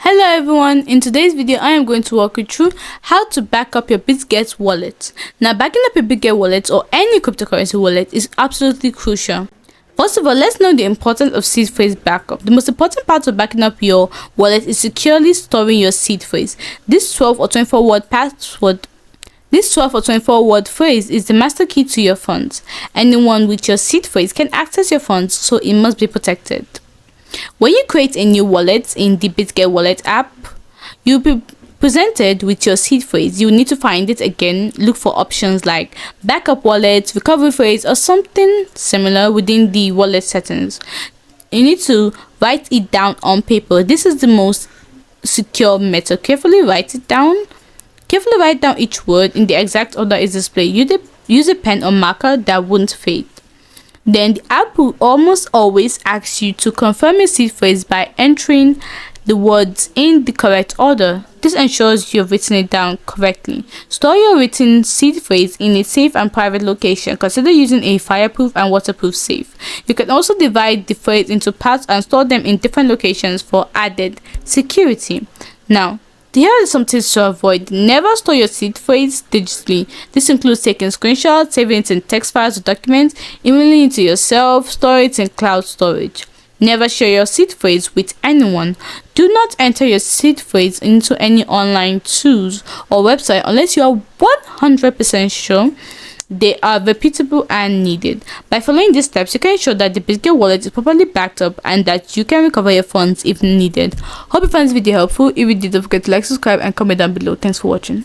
Hello everyone, in today's video I am going to walk you through how to back up your Bidget wallet. Now, backing up your Bidget wallet or any cryptocurrency wallet is absolutely crucial. First of all, let's know the importance of seed phrase backup. The most important part of backing up your wallet is securely storing your seed phrase. This 12 or 24 word phrase is the master key to your funds. Anyone with your seed phrase can access your funds, so it must be protected. When you create a new wallet in the Bidget wallet app, you'll be presented with your seed phrase. You need to find it again, look for options like backup wallet, recovery phrase, or something similar within the wallet settings. You need to write it down on paper. This is the most secure method. Carefully write down each word in the exact order is displayed. Use a pen or marker that won't fade. Then the app will almost always ask you to confirm your seed phrase by entering the words in the correct order. This ensures you've written it down correctly. Store your written seed phrase in a safe and private location. Consider using a fireproof and waterproof safe. You can also divide the phrase into parts and store them in different locations for added security. Now, here are some things to avoid. Never store your seed phrase digitally. This includes taking screenshots, saving it in text files or documents, emailing it to yourself, store it in cloud storage. Never share your seed phrase with anyone. Do not enter your seed phrase into any online tools or website unless you are 100% sure they are reputable and needed. By following these steps, you can ensure that the Bidget wallet is properly backed up and that you can recover your funds if needed. Hope you found this video helpful. If you did, don't forget to like, subscribe, and comment down below. Thanks for watching.